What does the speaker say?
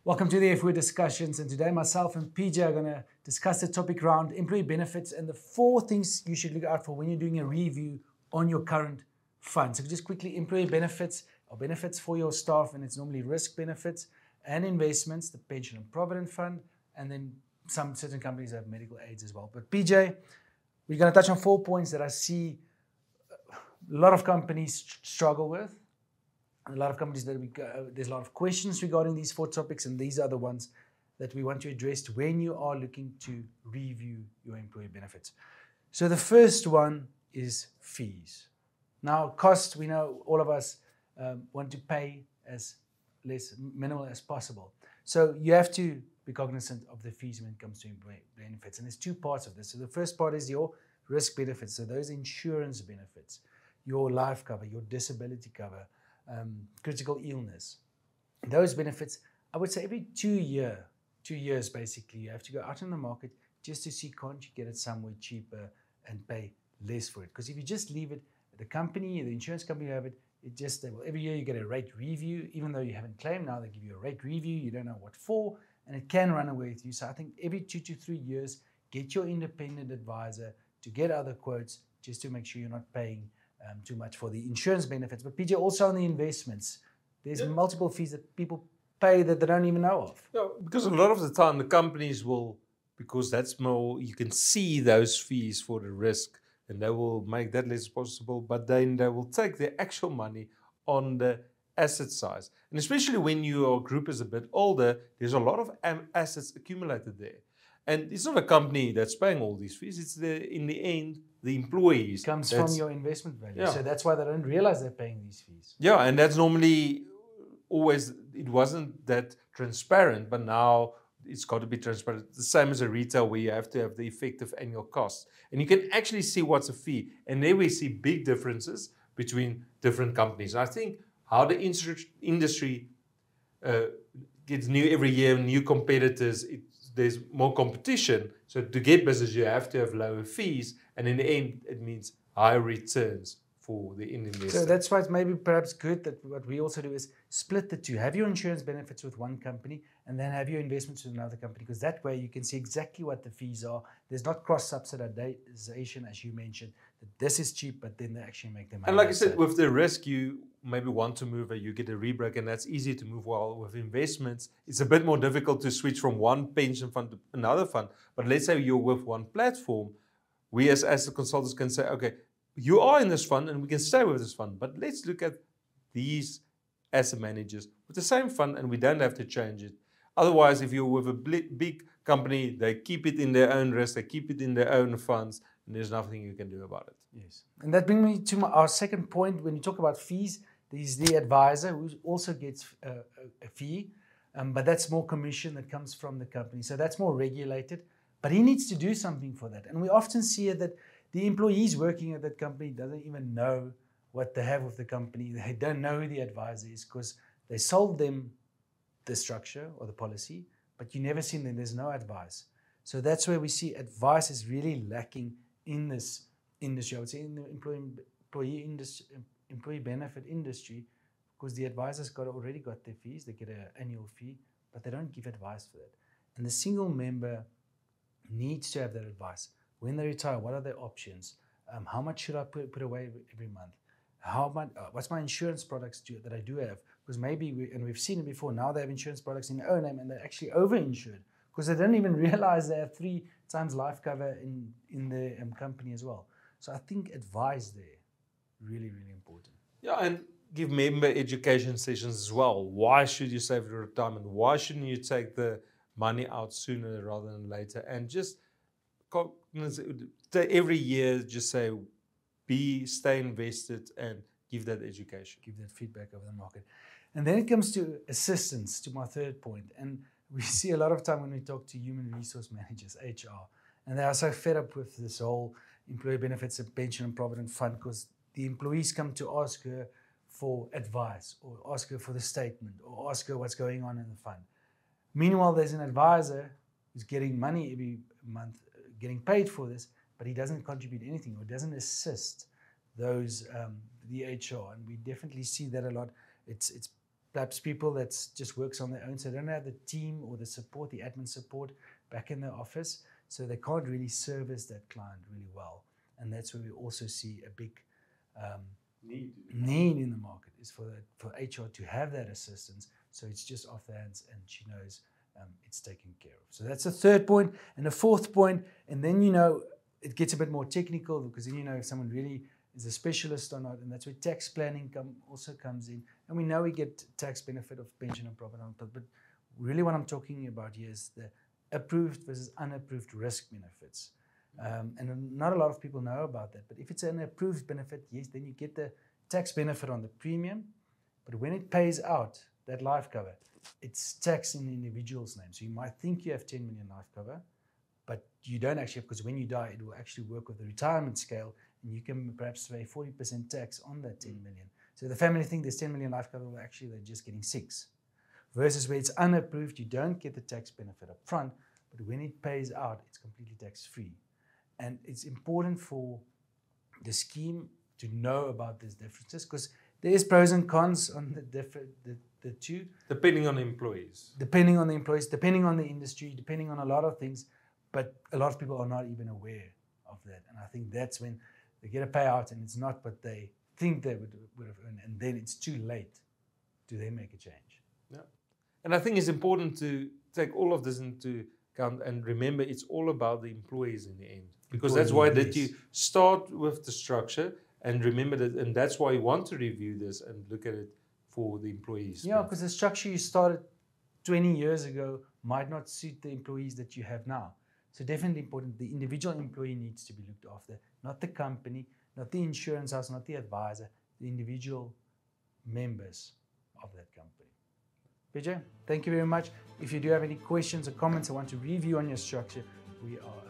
Welcome to the F-Word discussions, and today myself and PJ are going to discuss the topic around employee benefits and the 4 things you should look out for when you're doing a review on your current fund. So just quickly, employee benefits are benefits for your staff, and it's normally risk benefits and investments, the pension and provident fund, and then certain companies have medical aids as well. But PJ, we're going to touch on 4 points that I see a lot of companies struggle with. A lot of companies there's a lot of questions regarding these 4 topics, and these are the ones that we want to address when you are looking to review your employee benefits. So the first one is fees. Now, cost, we know all of us want to pay as minimal as possible. So you have to be cognizant of the fees when it comes to employee benefits. And there's 2 parts of this. So the first part is your risk benefits. So those insurance benefits, your life cover, your disability cover, critical illness. Those benefits, I would say every 2 years basically, you have to go out in the market just to see, can't you get it somewhere cheaper and pay less for it? Because if you just leave it at the company, the insurance company have it, every year you get a rate review, even though you haven't claimed, now they give you a rate review, you don't know what for, and it can run away with you. So I think every 2 to 3 years, get your independent advisor to get other quotes just to make sure you're not paying too much for the insurance benefits. But PJ, also on the investments, there's multiple fees that people pay that they don't even know of. Yeah, because a lot of the time the companies will, because that's more, you can see those fees for the risk, and they will make that less possible, but then they will take the actual money on the asset size. And especially when your group is a bit older, there's a lot of assets accumulated there. And it's not a company that's paying all these fees, it's in the end, the employees. It comes from your investment value. Yeah. So that's why they don't realize they're paying these fees. Yeah, and that's normally always, it wasn't that transparent, but now it's got to be transparent. The same as a retail where you have to have the effective annual costs. And you can actually see what's a fee. And there we see big differences between different companies. I think how the industry gets new every year, new competitors, there's more competition. So to get business, you have to have lower fees. And in the end, it means higher returns for the investor. So that's why it's maybe perhaps good that what we also do is split the 2. Have your insurance benefits with one company and then have your investments with another company, because that way you can see exactly what the fees are. There's not cross-subsidization, as you mentioned, that this is cheap, but then they actually make them. And like I said, with the risk, you maybe want to move, you get a rebreak, and that's easy to move. While with investments, it's a bit more difficult to switch from one pension fund to another fund. But let's say you're with one platform, we as asset consultants can say, okay, you are in this fund and we can stay with this fund, but let's look at these asset managers with the same fund and we don't have to change it. Otherwise, if you're with a big company, they keep it in their own risk, they keep it in their own funds, and there's nothing you can do about it. Yes. And that brings me to our second point. When you talk about fees, there's the advisor who also gets a fee, but that's more commission that comes from the company. So that's more regulated, but he needs to do something for that. And we often see that the employees working at that company doesn't even know what they have with the company. They don't know who the advisor is because they sold them the structure or the policy, but you never see them. There's no advice. So that's where we see advice is really lacking in this industry. I would say in the employee benefit industry, because the advisors already got their fees. They get an annual fee, but they don't give advice for that. And the single member needs to have that advice. When they retire, what are their options? How much should I put away every month? How much? What's my insurance products that I do have? Because maybe, we've seen it before, now they have insurance products in their own name and they're actually over-insured because they don't even realize they have 3 times life cover in the company as well. So I think advice there, really, really important. Yeah, and give member education sessions as well. Why should you save for retirement? Why shouldn't you take the money out sooner rather than later? And just every year, just say, stay invested and give that education. Give that feedback of the market. And then it comes to assistance, to my third point. And we see a lot of time when we talk to human resource managers, HR, and they are so fed up with this whole employee benefits and pension and provident fund because the employees come to ask her for advice or ask her for the statement or ask her what's going on in the fund. Meanwhile, there's an advisor who's getting money every month, getting paid for this, but he doesn't contribute anything or doesn't assist those the HR, and we definitely see that a lot. It's perhaps people that just works on their own, so they don't have the team or the support, the admin support back in the office, so they can't really service that client really well. And that's where we also see a big need in the market, is for HR to have that assistance, so it's just off the hands and she knows it's taken care of. So that's the third point. And the fourth point, and then it gets a bit more technical, because then if someone really is a specialist or not, and that's where tax planning also comes in. And we know we get tax benefit of pension and property, but really what I'm talking about here is the approved versus unapproved risk benefits. And not a lot of people know about that, but if it's an approved benefit, yes, then you get the tax benefit on the premium, but when it pays out, that life cover, it's taxed in the individual's name. So you might think you have 10 million life cover, but you don't actually, because when you die, it will actually work with the retirement scale, and you can perhaps pay 40% tax on that 10 million. So the family think there's 10 million life cover, well, actually they're just getting 6. Versus where it's unapproved, you don't get the tax benefit up front, but when it pays out, it's completely tax-free. And it's important for the scheme to know about these differences, because there is pros and cons on the two. Depending on the employees. Depending on the employees, depending on the industry, depending on a lot of things. But a lot of people are not even aware of that. And I think that's when they get a payout and it's not what they think they would have earned. And then it's too late to then make a change. Yeah. And I think it's important to take all of this into account and remember it's all about the employees in the end. Because that's why that you start with the structure, and remember that, and that's why you want to review this and look at it for the employees. Yeah, because the structure you started 20 years ago might not suit the employees that you have now. So definitely important, the individual employee needs to be looked after, not the company, not the insurance house, not the advisor, the individual members of that company. PJ, thank you very much. If you do have any questions or comments or want to review on your structure, we are